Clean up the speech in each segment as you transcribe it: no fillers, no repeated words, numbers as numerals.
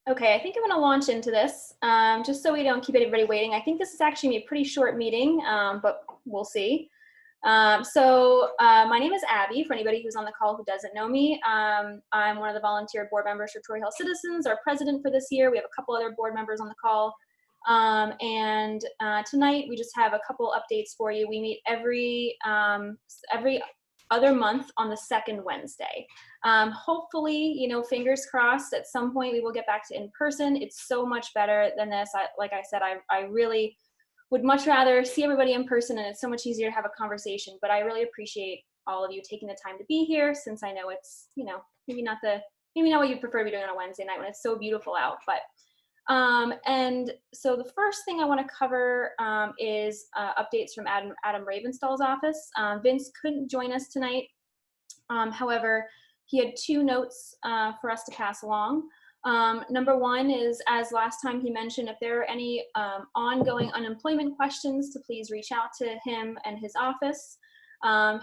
Okay, I think I'm going to launch into this just so we don't keep everybody waiting. I think this is actually gonna be a pretty short meeting, but we'll see. My name is Abby, for anybody who's on the call who doesn't know me. I'm one of the volunteer board members for Troy Hill Citizens, our president for this year. We have a couple other board members on the call. Tonight we just have a couple updates for you. We meet every other month on the second Wednesday. Hopefully, fingers crossed, at some point we will get back to in person. It's so much better than this. Like I said, I really would much rather see everybody in person, and it's so much easier to have a conversation. But I really appreciate all of you taking the time to be here, since I know it's, maybe not what you'd prefer to be doing on a Wednesday night when it's so beautiful out. And so the first thing I want to cover is updates from Adam Ravenstall's office. Vince couldn't join us tonight. However, he had two notes for us to pass along. Number one is, as last time he mentioned, if there are any ongoing unemployment questions, to please reach out to him and his office.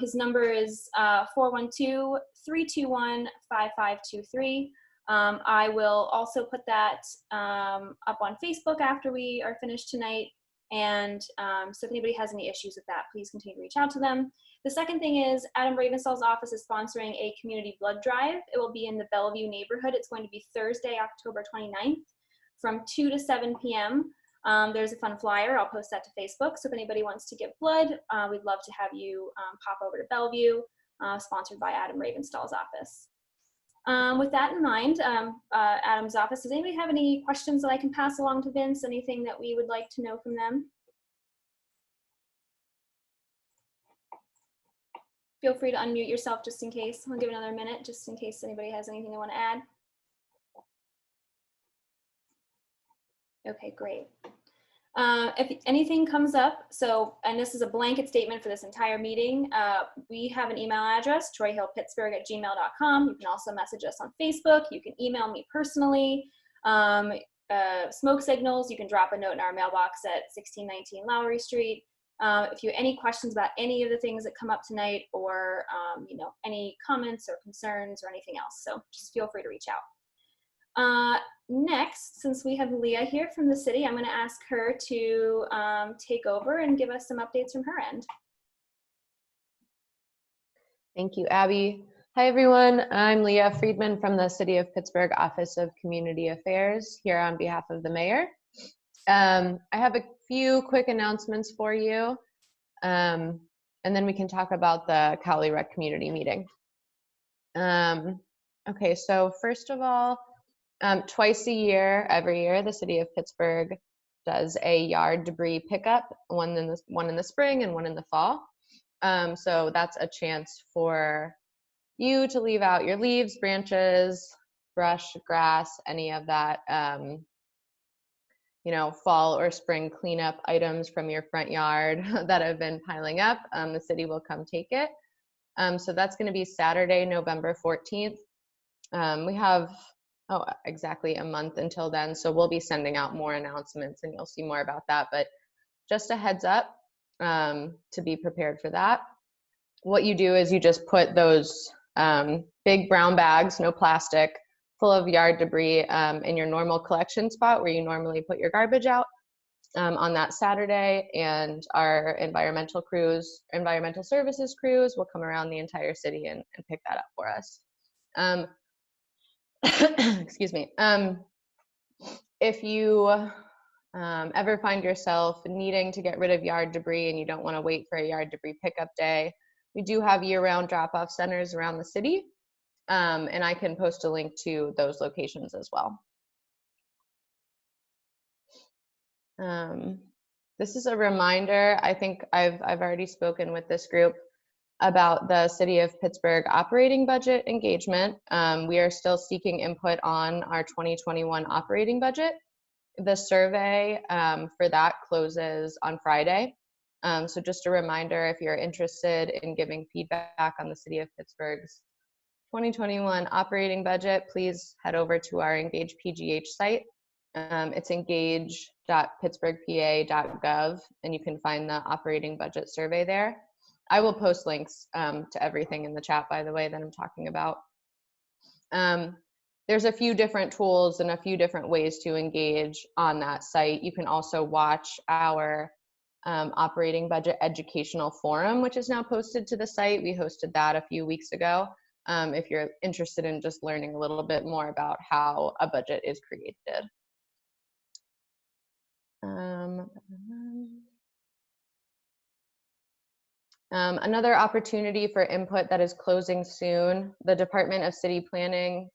His number is 412-321-5523. I will also put that up on Facebook after we are finished tonight. And so if anybody has any issues with that, please continue to reach out to them. The second thing is Adam Ravenstall's office is sponsoring a community blood drive. It will be in the Bellevue neighborhood. It's going to be Thursday, October 29th from 2 to 7 p.m. There's a fun flyer. I'll post that to Facebook. So if anybody wants to give blood, we'd love to have you pop over to Bellevue, sponsored by Adam Ravenstall's office. With that in mind, Adam's office, does anybody have any questions that I can pass along to Vince? Anything that we would like to know from them? Feel free to unmute yourself just in case. I'll give it another minute just in case anybody has anything they want to add. Okay, great. If anything comes up, and this is a blanket statement for this entire meeting, we have an email address, troyhillpittsburgh@gmail.com. You can also message us on Facebook. You can email me personally. Smoke signals, you can drop a note in our mailbox at 1619 Lowry Street. If you have any questions about any of the things that come up tonight, or any comments or concerns or anything else, so just feel free to reach out. Next, since we have Leah here from the city, I'm going to ask her to take over and give us some updates from her end. Thank you, Abby. Hi, everyone. I'm Leah Friedman from the City of Pittsburgh Office of Community Affairs, here on behalf of the mayor. I have a few quick announcements for you, and then we can talk about the Cowley Rec community meeting. Okay, so first of all, twice a year, every year, the City of Pittsburgh does a yard debris pickup, one in the spring and one in the fall. So that's a chance for you to leave out your leaves, branches, brush, grass, any of that, fall or spring cleanup items from your front yard that have been piling up. The city will come take it. So that's going to be Saturday, November 14th. We have exactly a month until then, so we'll be sending out more announcements and you'll see more about that, but just a heads up to be prepared for that. What you do is you just put those big brown bags, no plastic, full of yard debris in your normal collection spot where you normally put your garbage out on that Saturday, and our environmental services crews will come around the entire city and pick that up for us. Excuse me. If you ever find yourself needing to get rid of yard debris and you don't want to wait for a yard debris pickup day, we do have year-round drop-off centers around the city, and I can post a link to those locations as well. This is a reminder. I think I've already spoken with this group about the City of Pittsburgh operating budget engagement. We are still seeking input on our 2021 operating budget. The survey for that closes on Friday. So just a reminder, if you're interested in giving feedback on the City of Pittsburgh's 2021 operating budget, please head over to our Engage PGH site. It's engage.pittsburghpa.gov, and you can find the operating budget survey there. I will post links to everything in the chat, by the way, that I'm talking about. there's a few different tools and a few different ways to engage on that site. You can also watch our operating budget educational forum, which is now posted to the site. We hosted that a few weeks ago. If you're interested in just learning a little bit more about how a budget is created. Another opportunity for input that is closing soon, the Department of City Planning.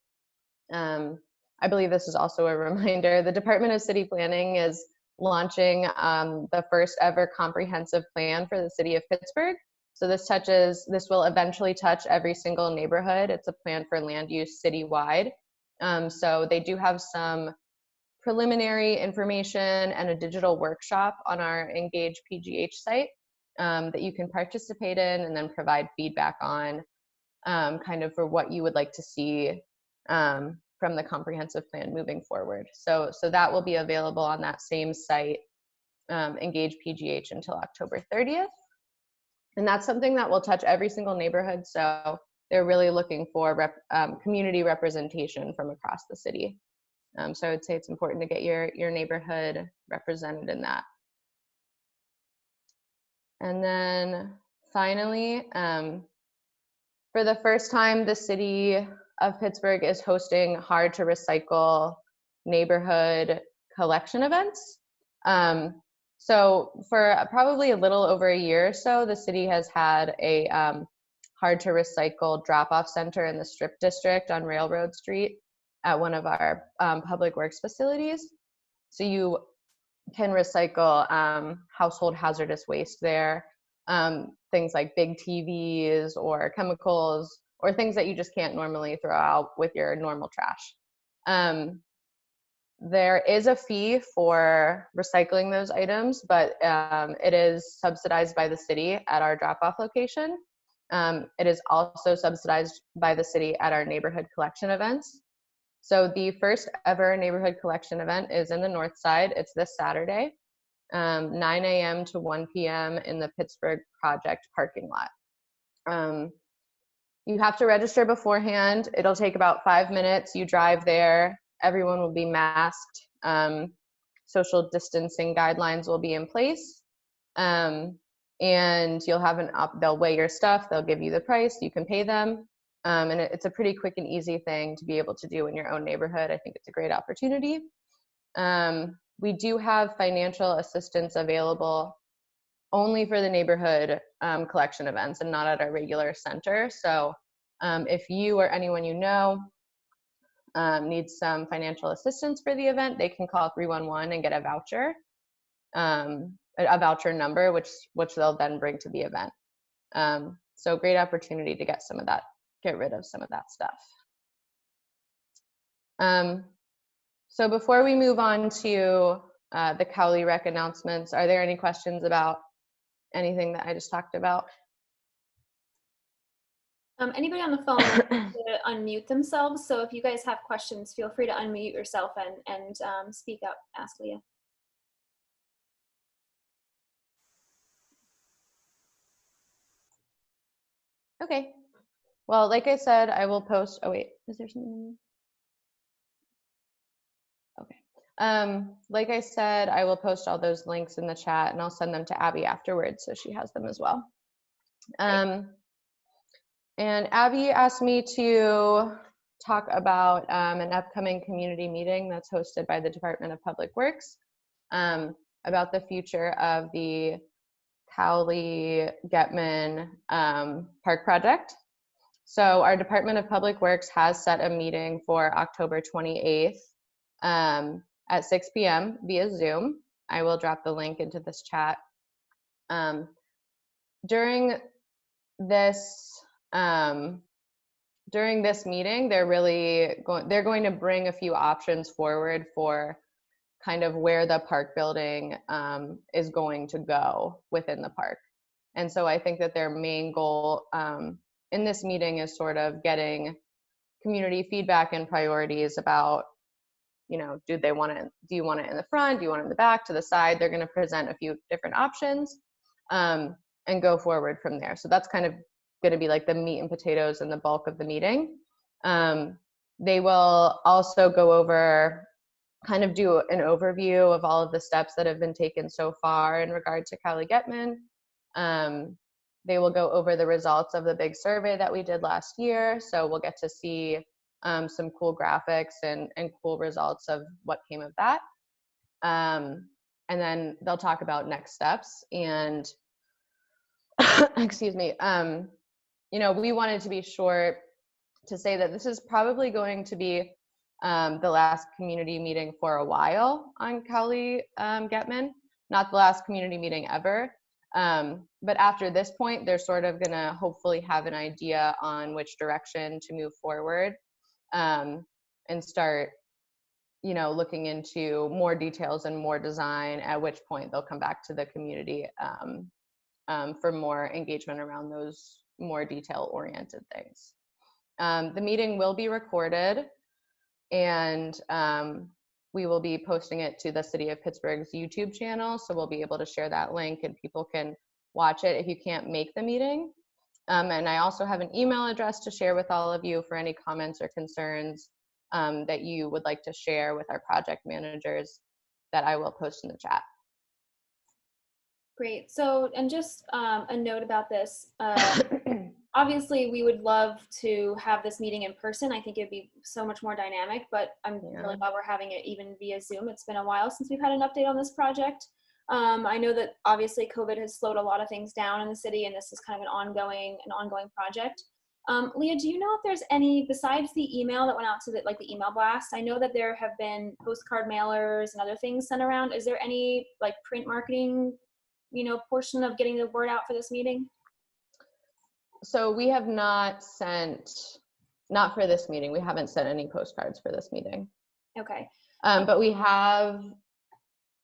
I believe this is also a reminder. The Department of City Planning is launching the first ever comprehensive plan for the city of Pittsburgh. So this will eventually touch every single neighborhood. It's a plan for land use citywide. So they do have some preliminary information and a digital workshop on our Engage PGH site that you can participate in and then provide feedback on kind of for what you would like to see from the comprehensive plan moving forward. So that will be available on that same site, Engage PGH, until October 30th. And that's something that will touch every single neighborhood. So they're really looking for community representation from across the city. So I would say it's important to get your neighborhood represented in that. And then finally, for the first time, the city of Pittsburgh is hosting hard to recycle neighborhood collection events. So for probably a little over a year or so, the city has had a hard to recycle drop-off center in the Strip District on Railroad Street at one of our public works facilities. So you can recycle household hazardous waste there, things like big TVs or chemicals or things that you just can't normally throw out with your normal trash. There is a fee for recycling those items, but it is subsidized by the city at our drop-off location. It is also subsidized by the city at our neighborhood collection events. So the first ever neighborhood collection event is in the North Side. It's this Saturday, 9 a.m. to 1 p.m. in the Pittsburgh Project parking lot. You have to register beforehand. It'll take about 5 minutes. You drive there. Everyone will be masked. Social distancing guidelines will be in place. And you'll have they'll weigh your stuff. They'll give you the price. You can pay them. And it's a pretty quick and easy thing to be able to do in your own neighborhood. I think it's a great opportunity. We do have financial assistance available only for the neighborhood collection events and not at our regular center. So if you or anyone you know needs some financial assistance for the event, they can call 311 and get a voucher number, which they'll then bring to the event. So great opportunity to get rid of some of that stuff. So before we move on to the Cowley Rec announcements, are there any questions about anything that I just talked about? Anybody on the phone wants to unmute themselves. So if you guys have questions, feel free to unmute yourself and speak up, ask Leah. Okay. Well, like I said, I will post, oh wait, is there something? Okay. Like I said, I will post all those links in the chat and I'll send them to Abby afterwards so she has them as well. And Abby asked me to talk about an upcoming community meeting that's hosted by the Department of Public Works about the future of the Cowley-Getman Park project. So our Department of Public Works has set a meeting for October 28th at 6 p.m. via Zoom. I will drop the link into this chat. During this meeting, they're going to bring a few options forward for kind of where the park building is going to go within the park. And so I think that their main goal in this meeting is sort of getting community feedback and priorities about, you know, do you want it in the front? Do you want it in the back, to the side? They're going to present a few different options and go forward from there. So that's kind of going to be like the meat and potatoes and the bulk of the meeting. They will also go over, kind of do an overview of all of the steps that have been taken so far in regard to Cali Getman. They will go over the results of the big survey that we did last year. So we'll get to see some cool graphics and cool results of what came of that. And then they'll talk about next steps. And excuse me, you know, we wanted to be sure to say that this is probably going to be the last community meeting for a while on Cali Getman, not the last community meeting ever. But after this point, they're sort of gonna hopefully have an idea on which direction to move forward, and start, you know, looking into more details and more design, at which point they'll come back to the community for more engagement around those more detail-oriented things. The meeting will be recorded, and we will be posting it to the City of Pittsburgh's YouTube channel, so we'll be able to share that link and people can watch it if you can't make the meeting. And I also have an email address to share with all of you for any comments or concerns that you would like to share with our project managers, that I will post in the chat. Great. So, and just a note about this. Obviously, we would love to have this meeting in person. I think it'd be so much more dynamic, but I'm really glad we're having it even via Zoom. It's been a while since we've had an update on this project. I know that obviously COVID has slowed a lot of things down in the city, and this is kind of an ongoing project. Leah, do you know if there's any, besides the email that went out to the email blast? I know that there have been postcard mailers and other things sent around. Is there any like print marketing, you know, portion of getting the word out for this meeting? So we have not sent, not for this meeting, we haven't sent any postcards for this meeting. Okay. But we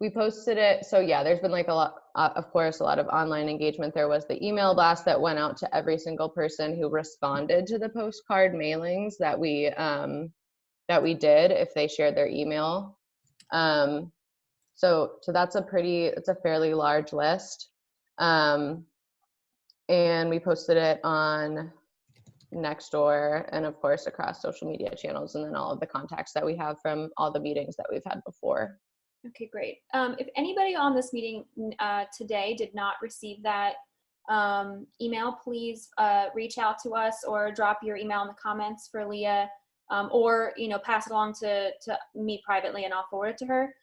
posted it. So yeah, there's been like a lot, of course, a lot of online engagement. There was the email blast that went out to every single person who responded to the postcard mailings that we did, if they shared their email. So that's it's a fairly large list. And we posted it on Nextdoor and of course across social media channels, and then all of the contacts that we have from all the meetings that we've had before. Okay, great. If anybody on this meeting today did not receive that email, please reach out to us or drop your email in the comments for Leah, or, you know, pass it along to me privately and I'll forward it to her.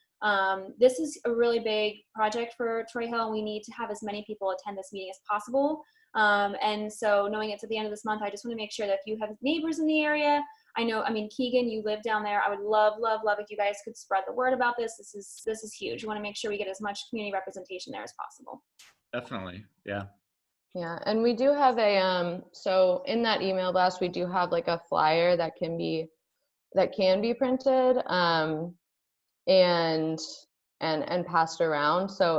This is a really big project for Troy Hill, and we need to have as many people attend this meeting as possible. And so knowing it's at the end of this month, I just want to make sure that if you have neighbors in the area, I mean, Keegan, you live down there. I would love if you guys could spread the word about this. This is huge. We want to make sure we get as much community representation there as possible. Definitely, yeah. Yeah, and we do have a, so in that email blast, we do have like a flyer that can be printed, and passed around. So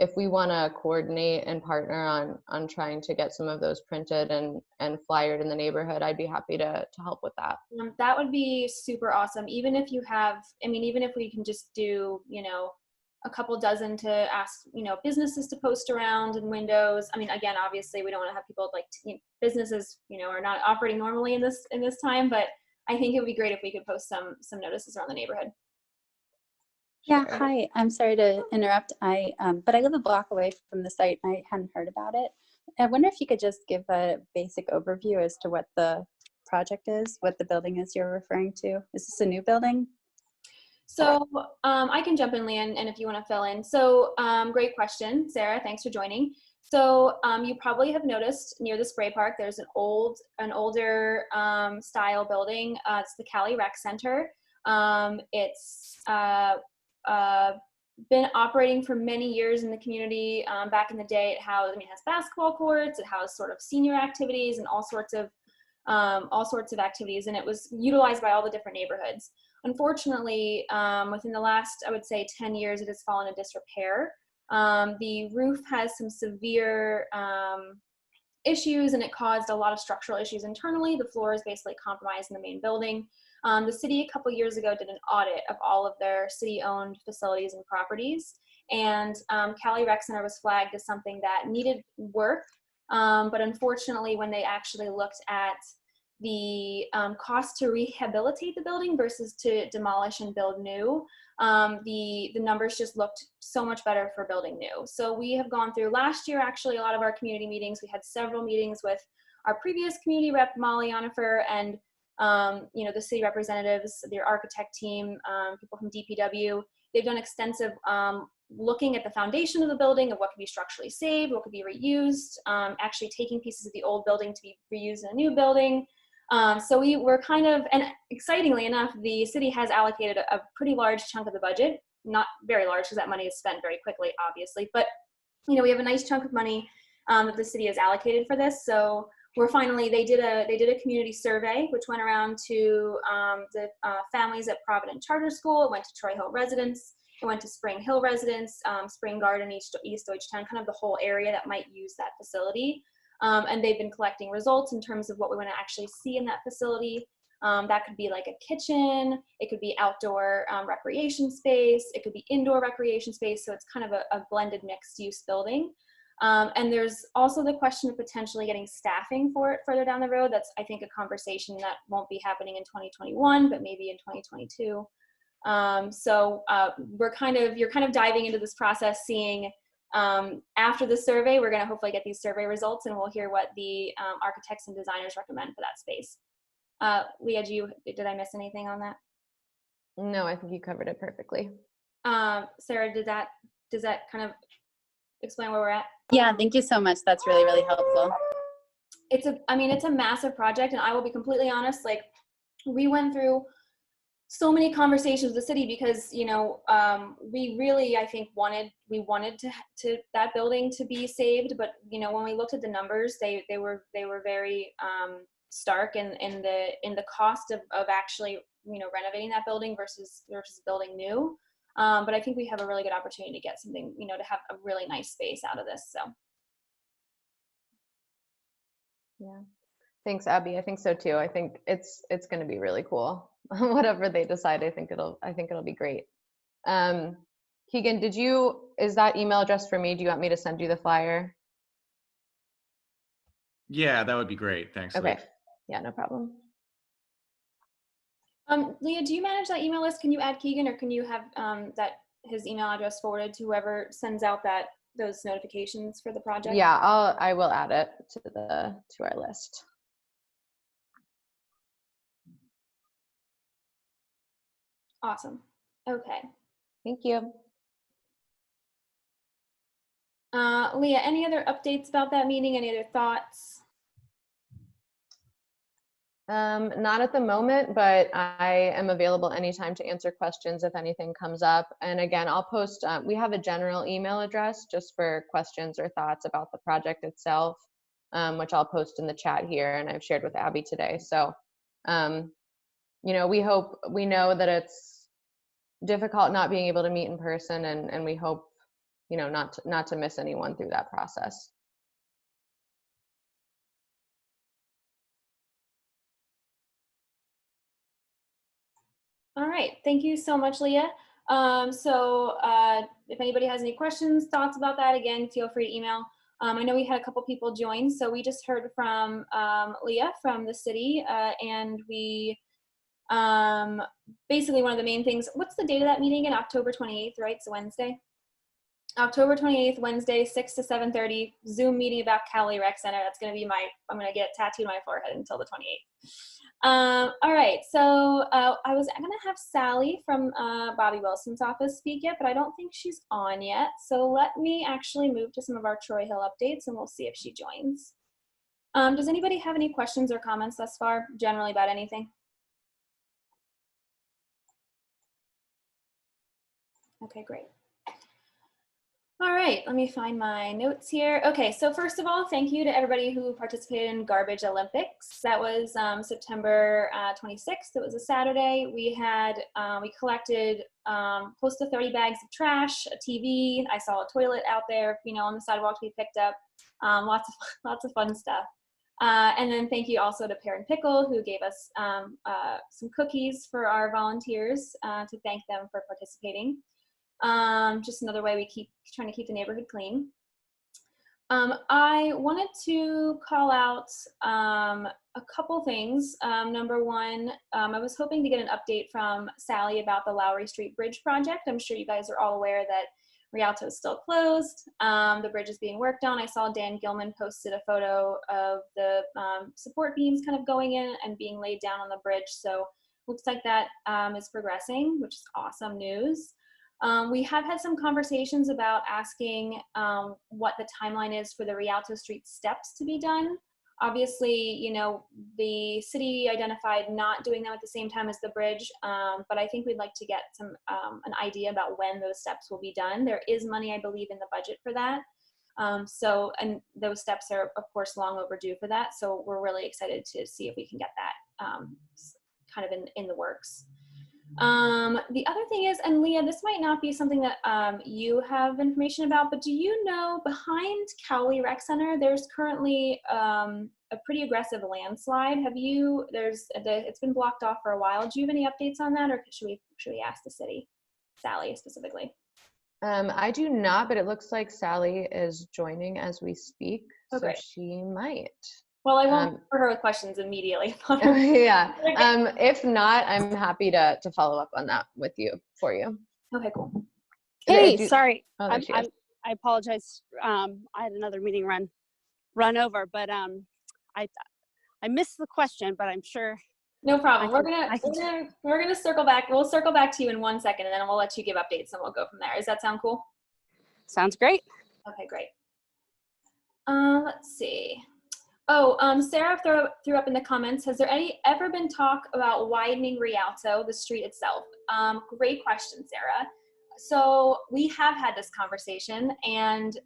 if we want to coordinate and partner on trying to get some of those printed and flyered in the neighborhood, I'd be happy to help with that. That would be super awesome. Even if you have, I mean, even if we can just do, you know, a couple dozen to ask, you know, businesses to post around in windows. I mean, again, obviously we don't want to have people like businesses, you know, are not operating normally in this time, but I think it would be great if we could post some notices around the neighborhood. Yeah, hi. I'm sorry to interrupt. But I live a block away from the site and I hadn't heard about it. I wonder if you could just give a basic overview as to what the project is, what the building is you're referring to. Is this a new building? So I can jump in, Leanne, and if you want to fill in. So great question, Sarah. Thanks for joining. So you probably have noticed near the spray park, there's an older style building. It's the Cali Rec Center. It's been operating for many years in the community. Back in the day, it has basketball courts, it has sort of senior activities and all sorts of activities, and it was utilized by all the different neighborhoods. Unfortunately, within the last, I would say, 10 years, it has fallen into disrepair. The roof has some severe issues, and it caused a lot of structural issues internally. The floor is basically compromised in the main building. The city a couple years ago did an audit of all of their city-owned facilities and properties, and Cali Rec Center was flagged as something that needed work. But unfortunately, when they actually looked at the cost to rehabilitate the building versus to demolish and build new, the numbers just looked so much better for building new. So we have gone through last year, actually, a lot of our community meetings. We had several meetings with our previous community rep, Molly Onifer, and you know, the city representatives, their architect team, people from DPW. They've done extensive looking at the foundation of the building, of what could be structurally saved, what could be reused, actually taking pieces of the old building to be reused in a new building. So we were kind of, and excitingly enough, the city has allocated a pretty large chunk of the budget, not very large because that money is spent very quickly, obviously, but you know, we have a nice chunk of money that the city has allocated for this. So we're finally, they did a community survey, which went around to the families at Provident Charter School. It went to Troy Hill residents. It went to Spring Hill residents, Spring Garden, East Deutschtown, kind of the whole area that might use that facility. And they've been collecting results in terms of what we want to actually see in that facility. That could be like a kitchen, it could be outdoor recreation space, it could be indoor recreation space, so it's kind of a blended mixed use building. And there's also the question of potentially getting staffing for it further down the road. That's, I think, a conversation that won't be happening in 2021, but maybe in 2022. So you're kind of diving into this process, seeing after the survey, we're going to hopefully get these survey results, and we'll hear what the architects and designers recommend for that space. Leah, did I miss anything on that? No, I think you covered it perfectly. Sarah, does that kind of explain where we're at? Yeah, thank you so much. That's really, really helpful. It's a massive project, and I will be completely honest, like, we went through so many conversations with the city because, you know, we really, I think, wanted to that building to be saved, but you know, when we looked at the numbers, they were very stark in the cost of actually, you know, renovating that building versus building new. But I think we have a really good opportunity to get something, you know, to have a really nice space out of this. So. Yeah. Thanks, Abby. I think so too. I think it's going to be really cool. Whatever they decide, I think it'll be great. Keegan, is that email address for me? Do you want me to send you the flyer? Yeah, that would be great. Thanks. Okay. Lee. Yeah, no problem. Leah, do you manage that email list? Can you add Keegan, or can you have his email address forwarded to whoever sends out those notifications for the project? Yeah, I will add it to our list. Awesome. Okay. Thank you. Leah, any other updates about that meeting? Any other thoughts? Not at the moment, but I am available anytime to answer questions if anything comes up. And again, I'll post, we have a general email address just for questions or thoughts about the project itself, which I'll post in the chat here, and I've shared with Abby today. So, you know, we know that it's difficult not being able to meet in person, and we hope, you know, not to miss anyone through that process. All right, thank you so much, Leah. If anybody has any questions, thoughts about that, again, feel free to email. I know we had a couple people join, so we just heard from Leah from the city, and we basically, one of the main things, what's the date of that meeting again? October 28th, right? It's a Wednesday. October 28th, Wednesday, 6 to 7:30, Zoom meeting about Cowley Rec Center. That's going to be I'm going to get tattooed on my forehead until the 28th. All right, so I was going to have Sally from Bobby Wilson's office speak yet, but I don't think she's on yet. So let me actually move to some of our Troy Hill updates, and we'll see if she joins. Does anybody have any questions or comments thus far, generally about anything? Okay, great. All right, let me find my notes here. Okay, so first of all, thank you to everybody who participated in Garbage Olympics. That was September 26th. It was a Saturday. We collected close to 30 bags of trash, a TV. I saw a toilet out there, you know, on the sidewalk to be picked up. Lots of fun stuff. And then thank you also to Pear and Pickle, who gave us some cookies for our volunteers to thank them for participating. Just another way we keep trying to keep the neighborhood clean. I wanted to call out a couple things. Number one, I was hoping to get an update from Sally about the Lowry Street Bridge project. I'm sure you guys are all aware that Rialto is still closed. The bridge is being worked on. I saw Dan Gilman posted a photo of the support beams kind of going in and being laid down on the bridge. So looks like that is progressing, which is awesome news. We have had some conversations about asking what the timeline is for the Rialto Street steps to be done. Obviously, you know, the city identified not doing them at the same time as the bridge, but I think we'd like to get some an idea about when those steps will be done. There is money, I believe, in the budget for that. And those steps are, of course, long overdue for that. So we're really excited to see if we can get that kind of in the works. The other thing is, and Leah, this might not be something that you have information about, but do you know behind Cowley Rec Center, there's currently a pretty aggressive landslide. It's been blocked off for a while. Do you have any updates on that, or should we ask the city, Sally specifically? I do not, but it looks like Sally is joining as we speak, Okay. so she might. Well, I won't for her with questions immediately. Yeah. If not, I'm happy to follow up on that for you. Okay, cool. Hey, sorry. Oh, I apologize. I had another meeting run over, but I missed the question, but I'm sure. No problem. We're gonna circle back. We'll circle back to you in 1 second, and then we'll let you give updates, and we'll go from there. Does that sound cool? Sounds great. Okay, great. Let's see. Oh, Sarah threw up in the comments, has there ever been talk about widening Rialto, the street itself? Great question, Sarah. So we have had this conversation, and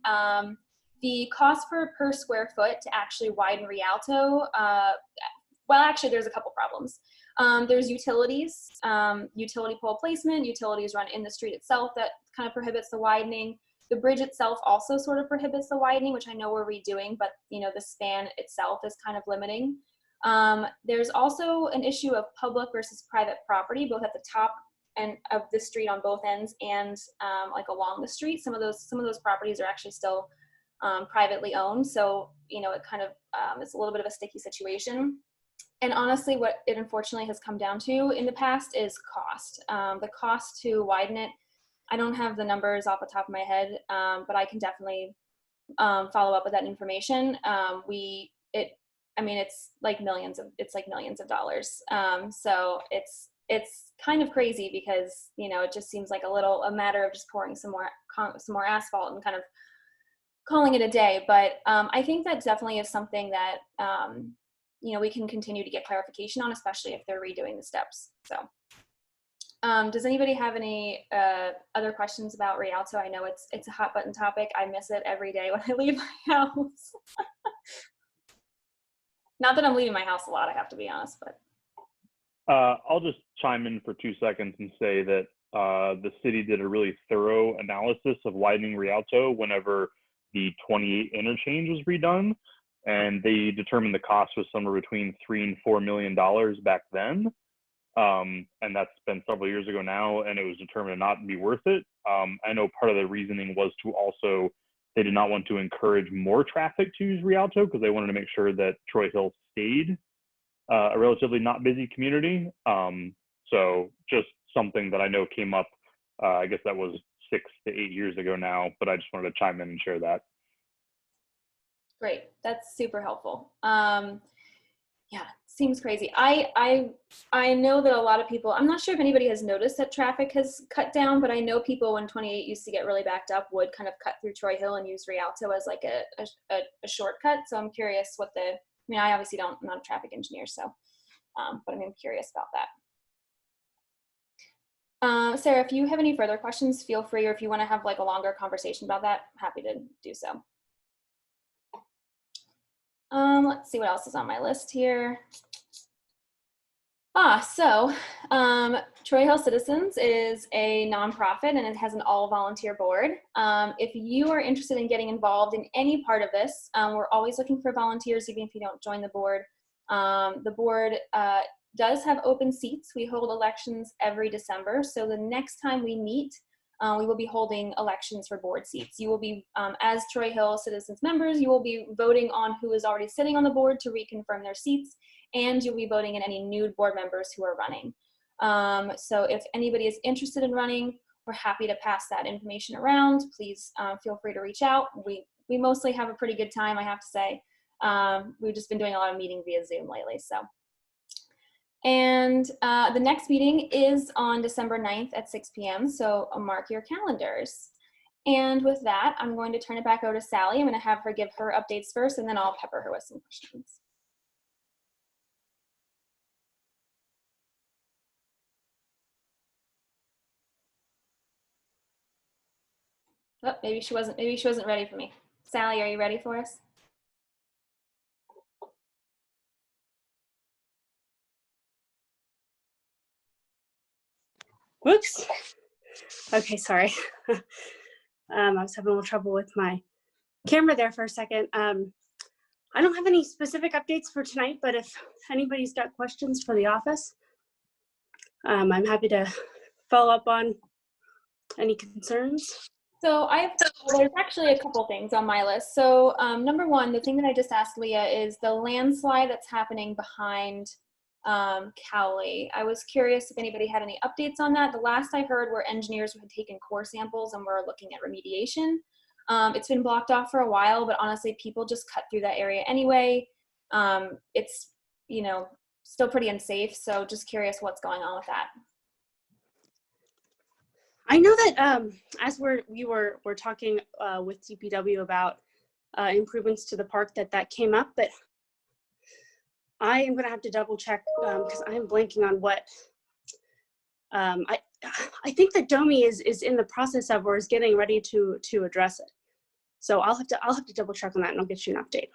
the cost per square foot to actually widen Rialto, well, actually, there's a couple problems. There's utilities, utility pole placement, utilities run in the street itself that kind of prohibits the widening. The bridge itself also sort of prohibits the widening, which I know we're redoing, but you know, the span itself is kind of limiting. There's also an issue of public versus private property, both at the top and of the street on both ends and like along the street. Some of those properties are actually still privately owned. So, you know, it kind of, it's a little bit of a sticky situation. And honestly, what it unfortunately has come down to in the past is cost. The cost to widen it, I don't have the numbers off the top of my head, but I can definitely follow up with that information. It's like millions of dollars. So it's kind of crazy because, you know, it just seems like a matter of just pouring some more asphalt and kind of calling it a day. But I think that definitely is something that, you know, we can continue to get clarification on, especially if they're redoing the steps. So. Does anybody have any other questions about Rialto? I know it's a hot button topic. I miss it every day when I leave my house. Not that I'm leaving my house a lot, I have to be honest, but. I'll just chime in for 2 seconds and say that the city did a really thorough analysis of widening Rialto whenever the 28 interchange was redone, and they determined the cost was somewhere between $3 and $4 million back then. And that's been several years ago now, and it was determined to not be worth it. I know part of the reasoning was to also, they did not want to encourage more traffic to use Rialto because they wanted to make sure that Troy Hill stayed a relatively not busy community. So just something that I know came up, I guess that was 6 to 8 years ago now, but I just wanted to chime in and share that. Great, that's super helpful. Yeah, seems crazy. I know that a lot of people, I'm not sure if anybody has noticed that traffic has cut down, but I know people when 28 used to get really backed up would kind of cut through Troy Hill and use Rialto as like a shortcut. So I'm curious I obviously I'm not a traffic engineer, so, but I'm curious about that. Sarah, if you have any further questions, feel free, or if you want to have like a longer conversation about that, happy to do so. Let's see what else is on my list here. Troy Hill Citizens is a nonprofit and it has an all volunteer board. If you are interested in getting involved in any part of this, we're always looking for volunteers, even if you don't join the board. The board does have open seats. We hold elections every December. So the next time we meet, we will be holding elections for board seats. You will be, as Troy Hill Citizens members, you will be voting on who is already sitting on the board to reconfirm their seats, and you'll be voting in any new board members who are running. So if anybody is interested in running, we're happy to pass that information around. Please feel free to reach out. We mostly have a pretty good time, I have to say. We've just been doing a lot of meeting via Zoom lately, so. And the next meeting is on December 9th at 6 p.m., so mark your calendars. And with that, I'm going to turn it back over to Sally. I'm going to have her give her updates first, and then I'll pepper her with some questions. Oh, maybe she wasn't ready for me. Sally, are you ready for us? Whoops. Okay, sorry. I was having a little trouble with my camera there for a second. I don't have any specific updates for tonight, but if anybody's got questions for the office, I'm happy to follow up on any concerns. So there's actually a couple things on my list. So number one, the thing that I just asked Leah is the landslide that's happening behind Cowley. I was curious if anybody had any updates on that. The last I heard were engineers had taken core samples and were looking at remediation. It's been blocked off for a while, but honestly, people just cut through that area anyway. It's, still pretty unsafe. So just curious what's going on with that. I know that as we were talking with DPW about improvements to the park, that came up, but I am going to have to double check because I am blanking on what I think that Domi is in the process of or is getting ready to address it. So I'll have to double check on that, and I'll get you an update.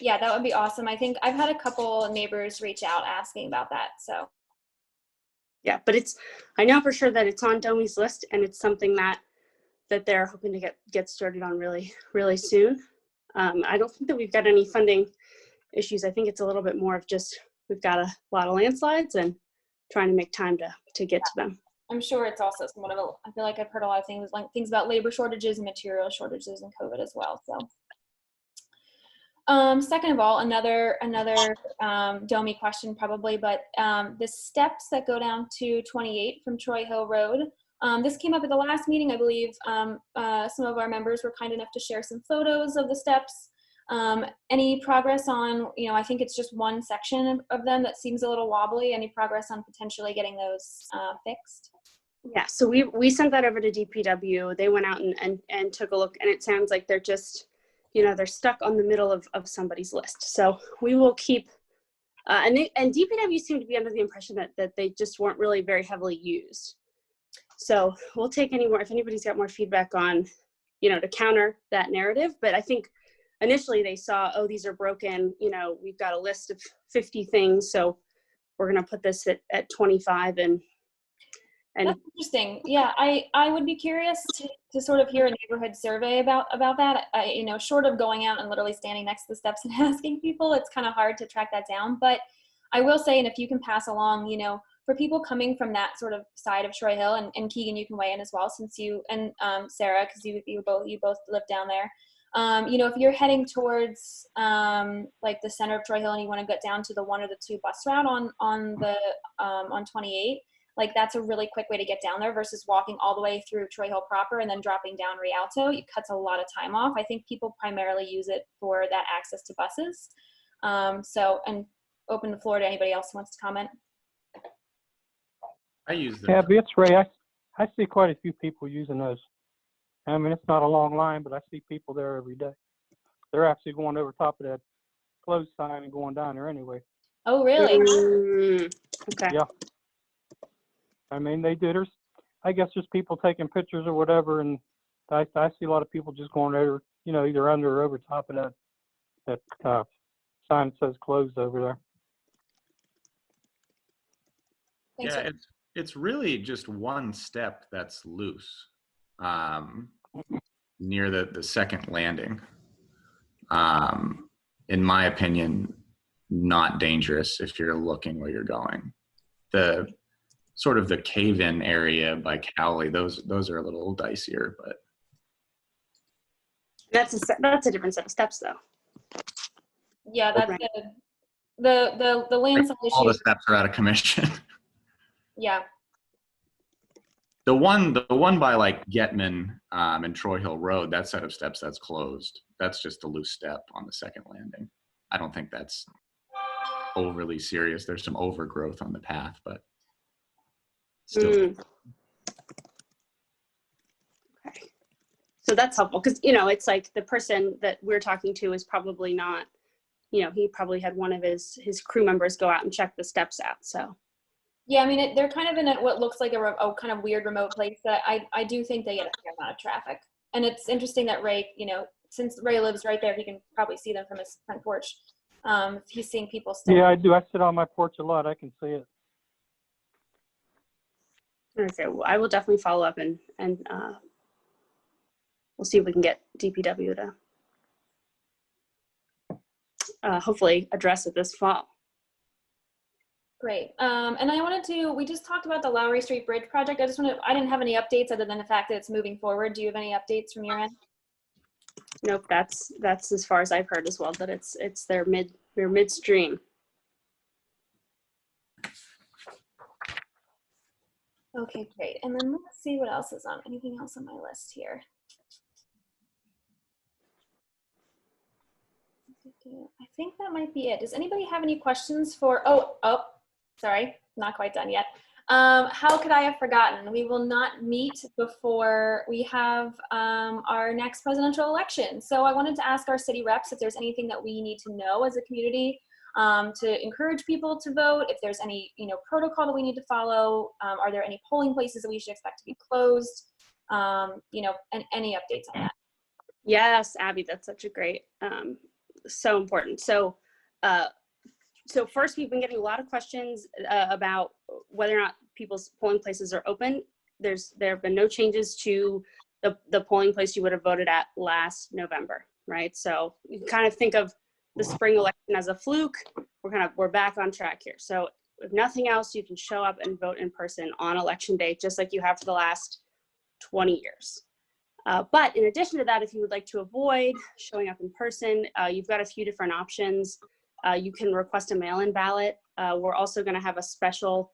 Yeah, that would be awesome. I think I've had a couple neighbors reach out asking about that. So. Yeah, but I know for sure that it's on Domi's list, and it's something that they're hoping to get started on really, really soon. I don't think that we've got any funding issues. I think it's a little bit more of just, we've got a lot of landslides and trying to make time to get to them. I'm sure it's also somewhat of I feel like I've heard a lot of things about labor shortages and material shortages and COVID as well. So. Second of all, another Domi question probably, but the steps that go down to 28 from Troy Hill Road, this came up at the last meeting, I believe. Some of our members were kind enough to share some photos of the steps. Any progress on, I think it's just one section of them that seems a little wobbly. Any progress on potentially getting those fixed? Yeah, so we sent that over to DPW. They went out and took a look, and it sounds like they're just, they're stuck on the middle of somebody's list. So we will keep, and DPW seemed to be under the impression that they just weren't really very heavily used. So we'll take any more, if anybody's got more feedback on, to counter that narrative. But I think initially they saw, oh, these are broken, we've got a list of 50 things. So we're going to put this at 25 and that's interesting. Yeah, I would be curious to sort of hear a neighborhood survey about that. Short of going out and literally standing next to the steps and asking people, it's kind of hard to track that down. But I will say, and if you can pass along, for people coming from that sort of side of Troy Hill, and Keegan, you can weigh in as well, since you and Sarah, because you both live down there. If you're heading towards like the center of Troy Hill and you want to get down to the 1 or the 2 bus route on 28. Like that's a really quick way to get down there versus walking all the way through Troy Hill proper and then dropping down Rialto. It cuts a lot of time off. I think people primarily use it for that access to buses. And open the floor to anybody else who wants to comment. I use them. Yeah, it's Ray. I see quite a few people using those. I mean, it's not a long line, but I see people there every day. They're actually going over top of that closed sign and going down there anyway. Oh, really? Okay. Yeah. I mean, they do. I guess there's people taking pictures or whatever, and I see a lot of people just going over, either under or over top of that sign that says closed over there. Thanks, Yeah, it's really just one step that's loose near the second landing. In my opinion, not dangerous if you're looking where you're going. sort of the cave-in area by Cowley, those are a little dicier, but That's a different set of steps, though. Yeah, that's Right. the landslide all the issue. steps are out of commission. Yeah. The one by like Getman and Troy Hill Road, that set of steps that's closed. That's just a loose step on the second landing. I don't think that's overly serious. There's some overgrowth on the path, but still. Okay. So that's helpful because, you know, it's like the person that we're talking to is probably not, you know, he probably had one of his crew members go out and check the steps out. So. Yeah, I mean, they're kind of in what looks like a kind of weird remote place that I do think they get a fair amount of traffic. And it's interesting that Ray, you know, since Ray lives right there, he can probably see them from his front porch. He's seeing people still. Yeah, I do. I sit on my porch a lot. I can see it. Okay, well, I will definitely follow up and we'll see if we can get DPW to hopefully address it this fall. Great. And I wanted to, we just talked about the Lowry Street Bridge project. I didn't have any updates other than the fact that it's moving forward. Do you have any updates from your end? Nope, that's as far as I've heard as well, that they're midstream. Okay, great. And then let's see what else is on, anything else on my list here. I think that might be it. Does anybody have any questions for, oh, sorry, not quite done yet. How could I have forgotten? We will not meet before we have our next presidential election. So I wanted to ask our city reps if there's anything that we need to know as a community to encourage people to vote, if there's any, you know, protocol that we need to follow. Are there any polling places that we should expect to be closed? You know, and any updates on that? Yes, Abby, that's such a great, so important. So first, we've been getting a lot of questions about whether or not people's polling places are open. There have been no changes to the polling place you would have voted at last November, right? So you can kind of think of the spring election as a fluke. We're back on track here. So if nothing else, you can show up and vote in person on election day, just like you have for the last 20 years. But in addition to that, if you would like to avoid showing up in person, you've got a few different options. You can request a mail-in ballot. We're also going to have a special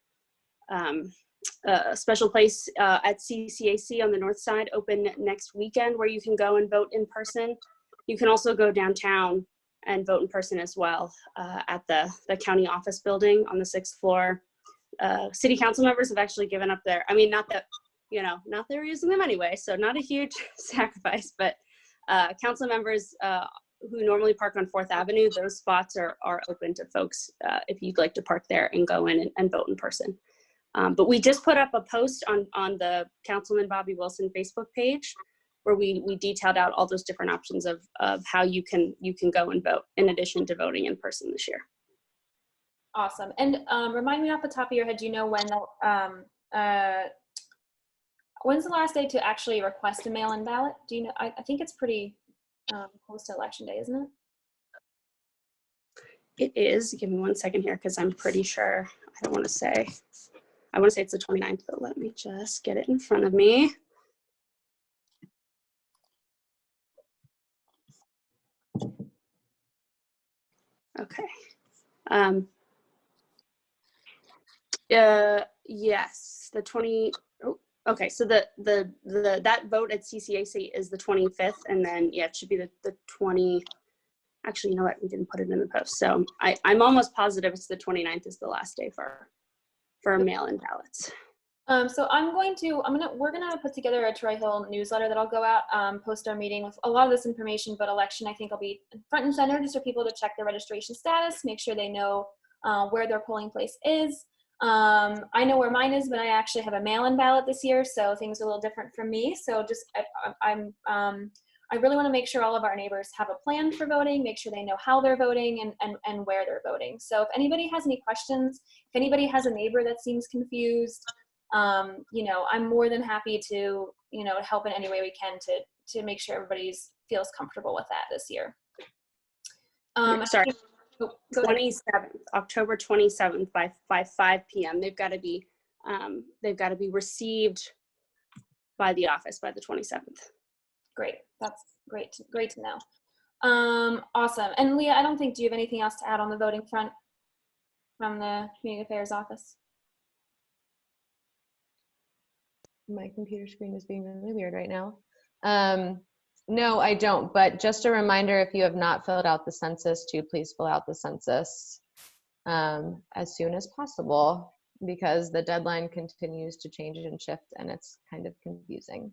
place at CCAC on the north side open next weekend where you can go and vote in person. You can also go downtown and vote in person as well at the county office building on the 6th floor. City council members have actually given up their, I mean, not that they were using them anyway, so not a huge sacrifice, but council members who normally park on 4th Avenue, those spots are open to folks if you'd like to park there and go in and vote in person. But we just put up a post on the Councilman Bobby Wilson Facebook page where we detailed out all those different options of how you can go and vote in addition to voting in person this year. Awesome. And remind me off the top of your head, do you know when when's the last day to actually request a mail-in ballot? Do you know? I think it's pretty close to election day, isn't it? It is. Give me 1 second here because I'm pretty sure. I want to say it's the 29th, but let me just get it in front of me. Okay. Yes, the 20. Oh, okay. So that vote at CCAC is the 25th, and then it should be the 20. Actually, you know what? We didn't put it in the post, so I'm almost positive it's the 29th is the last day for mail-in ballots. So we're gonna put together a Troy Hill newsletter that'll go out, post our meeting with a lot of this information, but election I think will be front and center just for people to check their registration status, make sure they know where their polling place is. I know where mine is, but I actually have a mail-in ballot this year, so things are a little different for me. So just I really want to make sure all of our neighbors have a plan for voting, make sure they know how they're voting and where they're voting. So if anybody has any questions, if anybody has a neighbor that seems confused, I'm more than happy to, help in any way we can to make sure everybody feels comfortable with that this year. Sorry, go ahead. 27th, October 27th by 5 p.m. They've got to be they've got to be received by the office by the 27th. Great. That's great. Great to know. Awesome. And Leah, I don't think, do you have anything else to add on the voting front from the Community Affairs Office? My computer screen is being really weird right now. No, I don't. But just a reminder, if you have not filled out the census, to please fill out the census as soon as possible, because the deadline continues to change and shift, and it's kind of confusing.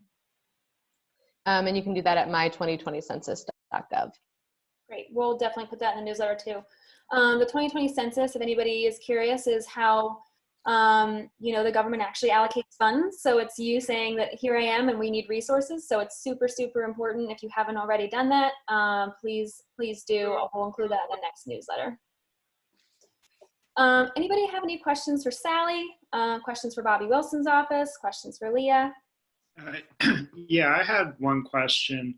And you can do that at my2020census.gov. Great. We'll definitely put that in the newsletter too. The 2020 census, if anybody is curious, is how the government actually allocates funds. So it's you saying that here I am and we need resources. So it's super, super important. If you haven't already done that, please do. We'll include that in the next newsletter. Anybody have any questions for Sally? Questions for Bobby Wilson's office? Questions for Leah? Yeah, I had one question,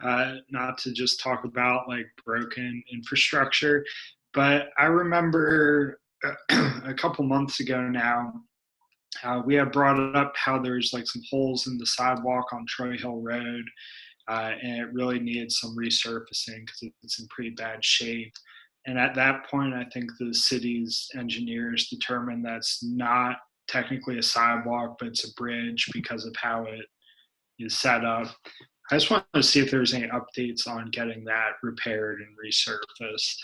not to just talk about like broken infrastructure, but I remember a couple months ago now, we had brought up how there's like some holes in the sidewalk on Troy Hill Road, and it really needed some resurfacing because it's in pretty bad shape. And at that point, I think the city's engineers determined that's not technically a sidewalk, but it's a bridge because of how it is set up. I just wanted to see if there's any updates on getting that repaired and resurfaced.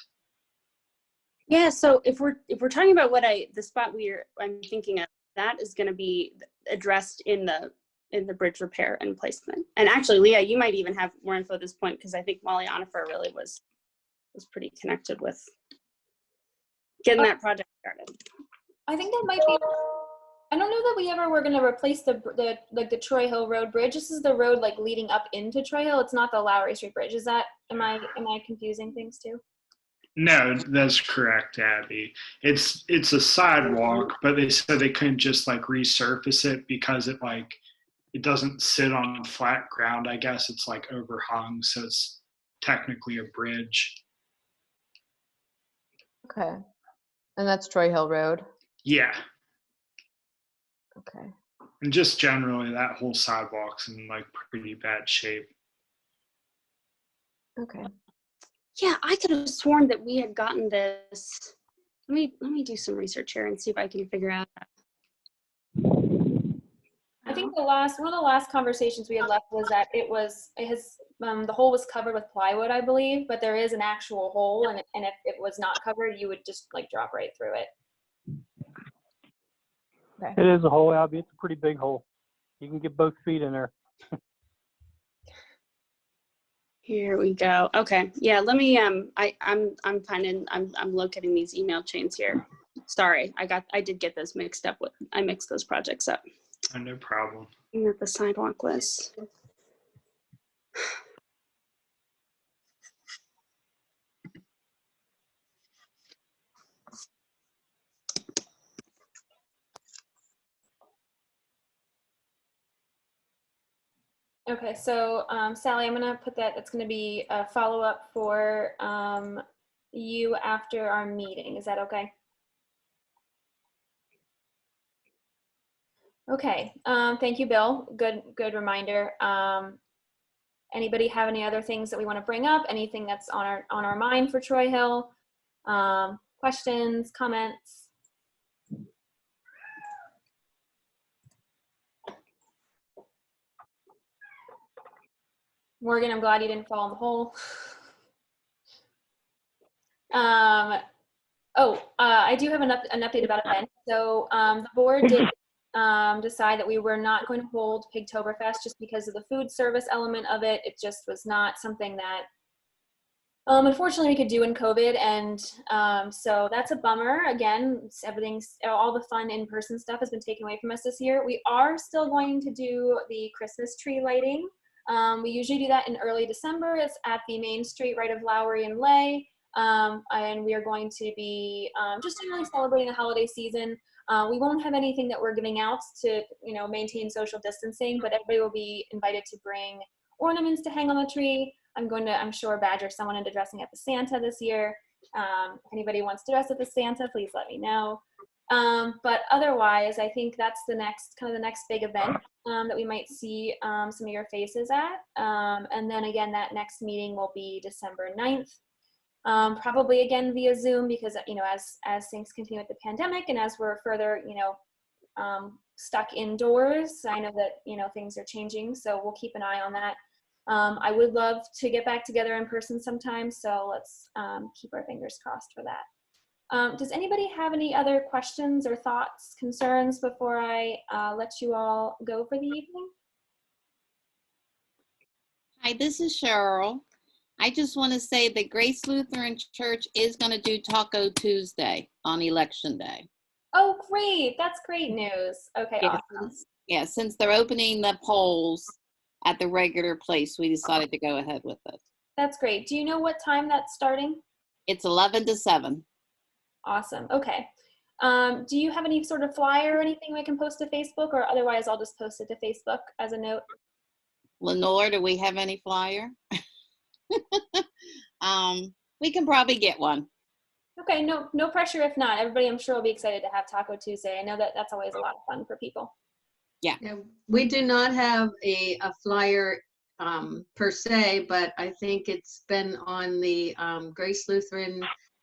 Yeah, so if we're talking about the spot I'm thinking of, that is going to be addressed in the bridge repair and placement. And actually, Leah, you might even have more info at this point, because I think Molly Onifer really was pretty connected with getting that project started. I think that might be. I don't know that we ever were going to replace the Troy Hill Road bridge. This is the road like leading up into Troy Hill. It's not the Lowry Street Bridge. Is that? Am I confusing things too? No, that's correct, Abby. It's a sidewalk, but they said they couldn't just like resurface it because it doesn't sit on flat ground. I guess it's like overhung, so it's technically a bridge. Okay. And that's Troy Hill Road? Yeah. Okay. And just generally, that whole sidewalk's in like pretty bad shape. Okay. Yeah, I could have sworn that we had gotten this. Let me do some research here and see if I can figure out. I think one of the last conversations we had left was that the hole was covered with plywood, I believe, but there is an actual hole, and if it was not covered, you would just like drop right through it. Okay. It is a hole, Abby. It's a pretty big hole. You can get both feet in there. Here we go. Okay. Yeah, let me I'm locating these email chains here. Sorry, I did get those mixed up with, I mixed those projects up. Oh, no problem. Looking at the sidewalk list. Okay, so Sally, I'm gonna put that. It's gonna be a follow-up for you after our meeting. Is that okay? Okay. Thank you, Bill. Good reminder. Anybody have any other things that we want to bring up? Anything that's on our mind for Troy Hill? Questions, comments? Morgan, I'm glad you didn't fall in the hole. I do have an update about events. So the board did decide that we were not going to hold Pigtoberfest just because of the food service element of it. It just was not something that unfortunately we could do in COVID, and so that's a bummer. Again, all the fun in-person stuff has been taken away from us this year. We are still going to do the Christmas tree lighting. We usually do that in early December. It's at the main street right of Lowry and Lay. And we are going to be just generally celebrating the holiday season. We won't have anything that we're giving out to, maintain social distancing, but everybody will be invited to bring ornaments to hang on the tree. I'm sure, badger someone into dressing up as Santa this year. If anybody wants to dress up as Santa, please let me know. But otherwise, I think that's the next big event that we might see some of your faces at. And then again, that next meeting will be December 9th. Probably again via Zoom, because as things continue with the pandemic and as we're further stuck indoors, I know that things are changing, so we'll keep an eye on that. I would love to get back together in person sometime, so let's keep our fingers crossed for that. Does anybody have any other questions or thoughts, concerns before I let you all go for the evening? Hi, this is Cheryl. I just want to say that Grace Lutheran Church is going to do Taco Tuesday on Election Day. Oh, great. That's great news. Okay, Yeah, awesome. Yeah, since they're opening the polls at the regular place, we decided to go ahead with it. That's great. Do you know what time that's starting? It's 11 to 7. Awesome. Okay. Do you have any sort of flyer or anything we can post to Facebook, or otherwise I'll just post it to Facebook as a note? Lenore, do we have any flyer? We can probably get one. Okay, no pressure if not. Everybody I'm sure will be excited to have Taco Tuesday. I know that that's always a lot of fun for people. Yeah. We do not have a flyer per se, but I think it's been on the Grace Lutheran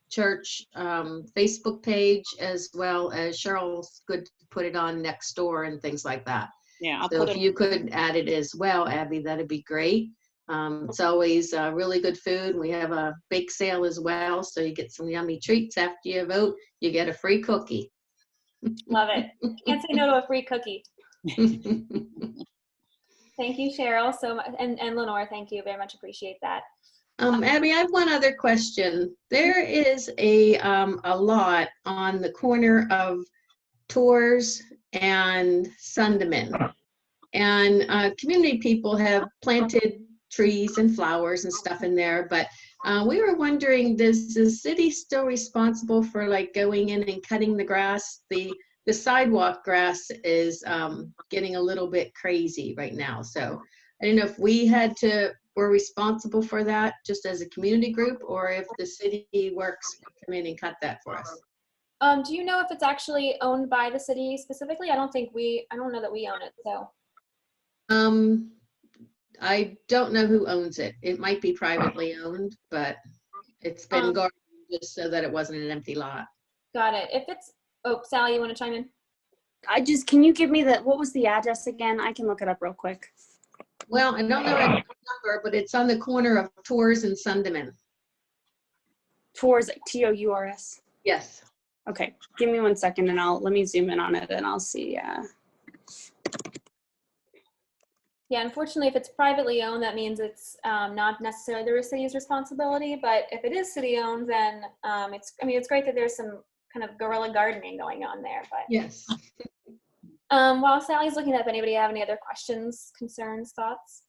Church Facebook page, as well as Cheryl's good to put it on Nextdoor and things like that. Yeah, I'll So put if it. you could add it as well, Abby, that'd be great. It's always really good food. We have a bake sale as well, so you get some yummy treats after you vote. You get a free cookie. Love it. Can't say no to a free cookie. Thank you, Cheryl, so much, and Lenore, thank you very much. Appreciate that. Abby, I have one other question. There is a lot on the corner of Tours and Sunderman, and community people have planted trees and flowers and stuff in there, but we were wondering, is the city still responsible for like going in and cutting the grass? The sidewalk grass is getting a little bit crazy right now, so I don't know if we're responsible for that just as a community group, or if the city works to come in and cut that for us. Do you know if it's actually owned by the city specifically? I don't know that we own it, so. I don't know who owns it. It might be privately owned, but it's been guarded just so that it wasn't an empty lot. Got it. If it's, oh, Sally, you want to chime in? Can you give me what was the address again? I can look it up real quick. Well, I don't know the number, but it's on the corner of Tours and Sunderman. Tours, like Tours. Yes. Okay, give me 1 second and let me zoom in on it and I'll see. Yeah, unfortunately, if it's privately owned, that means it's not necessarily the city's responsibility. But if it is city-owned, then it's great that there's some kind of guerrilla gardening going on there. But yes. While Sally's looking up, anybody have any other questions, concerns, thoughts?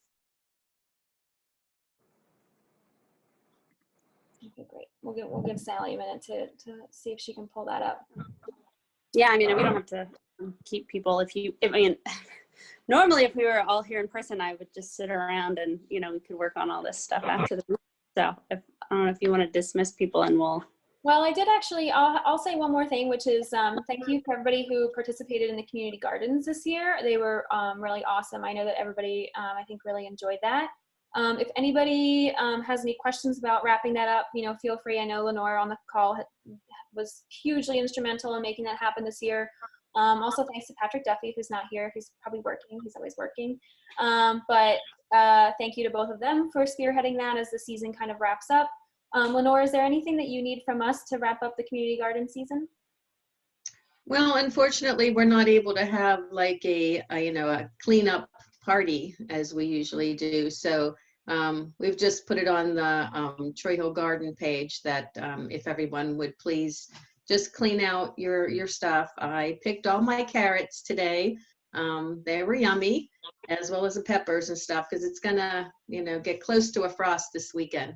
Okay, great. We'll give Sally a minute to see if she can pull that up. Yeah, I mean, we don't have to keep people. Normally, if we were all here in person, I would just sit around and, we could work on all this stuff after the meeting. So I don't know if you want to dismiss people and we'll. Well, I did actually, I'll say one more thing, which is thank you for everybody who participated in the community gardens this year. They were really awesome. I know that everybody, I think, really enjoyed that. If anybody has any questions about wrapping that up, feel free. I know Lenore on the call was hugely instrumental in making that happen this year. Also, thanks to Patrick Duffy, who's not here. He's probably working. He's always working. But thank you to both of them for spearheading that as the season kind of wraps up. Lenore, is there anything that you need from us to wrap up the community garden season? Well, unfortunately, we're not able to have like a cleanup party as we usually do. So we've just put it on the Troy Hill Garden page that if everyone would please just clean out your stuff. I picked all my carrots today. They were yummy, as well as the peppers and stuff, because it's gonna, get close to a frost this weekend.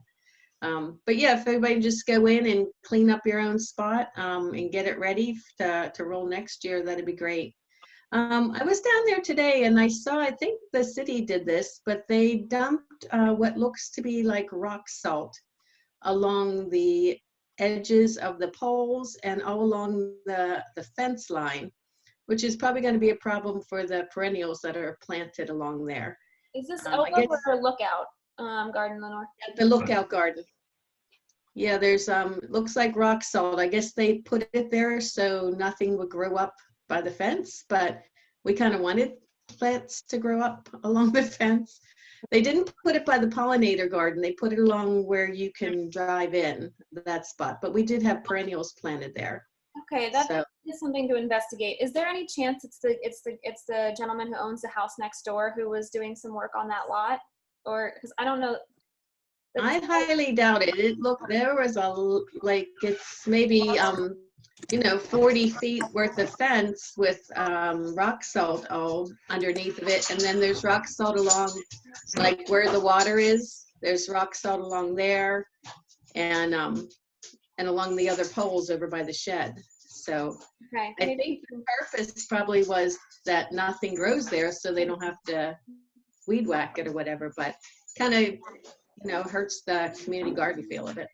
But yeah, if everybody just go in and clean up your own spot and get it ready to roll next year, that'd be great. I was down there today and I think the city did this, but they dumped what looks to be like rock salt along the edges of the poles and all along the fence line, which is probably going to be a problem for the perennials that are planted along there. Is this I Elbow guess- or Lookout Garden, Lenore? At the Lookout Garden. Yeah, there's looks like rock salt. I guess they put it there so nothing would grow up by the fence, but we kind of wanted plants to grow up along the fence. They didn't put it by the pollinator garden. They put it along where you can drive in, that spot. But we did have perennials planted there. Okay, that So- is something to investigate. Is there any chance it's the gentleman who owns the house next door who was doing some work on that lot? Or, because I don't know. I highly doubt it. There was like, it's maybe, 40 feet worth of fence with rock salt all underneath of it. And then there's rock salt along, like where the water is, there's rock salt along there and along the other poles over by the shed. So Okay. I think the purpose probably was that nothing grows there so they don't have to weed whack it or whatever, but kind of, hurts the community garden feel of it.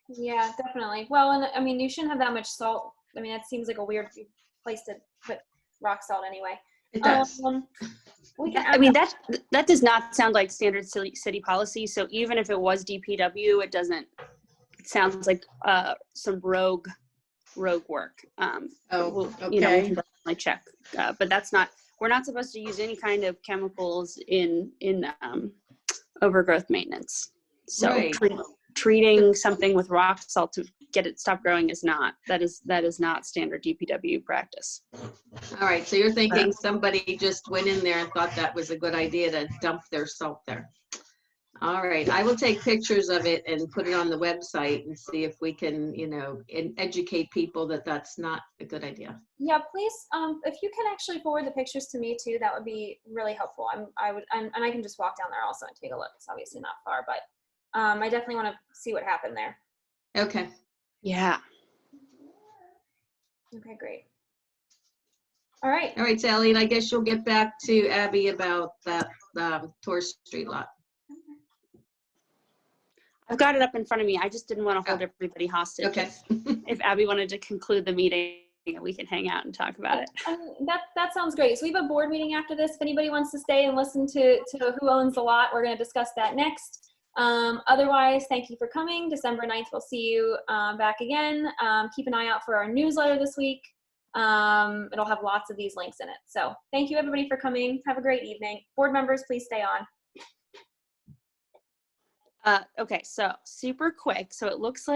Yeah, definitely. Well, and I mean, you shouldn't have that much salt. I mean, that seems like a weird place to put rock salt anyway. It does. We can I mean, that does not sound like standard city policy. So even if it was DPW, it sounds like some rogue work. We can definitely check. But we're not supposed to use any kind of chemicals in overgrowth maintenance. So Right. treating something with rock salt to get it stop growing is not not standard DPW practice. All right, so you're thinking somebody just went in there and thought that was a good idea to dump their salt there. All right, I will take pictures of it and put it on the website and see if we can, educate people that that's not a good idea. Yeah, please. If you can actually forward the pictures to me too, that would be really helpful. And I can just walk down there also and take a look. It's obviously not far, but I definitely want to see what happened there. Okay. Yeah. Okay, great. All right. All right, Sally, and I guess you'll get back to Abby about that Torr Street lot. I've got it up in front of me. I just didn't want to hold everybody hostage. Okay. If Abby wanted to conclude the meeting, we can hang out and talk about it. That sounds great. So we have a board meeting after this. If anybody wants to stay and listen to who owns the lot, we're going to discuss that next. Otherwise, thank you for coming. December 9th, we'll see you back again. Keep an eye out for our newsletter this week. It'll have lots of these links in it. So thank you everybody for coming. Have a great evening. Board members, please stay on. Okay, so super quick. So it looks like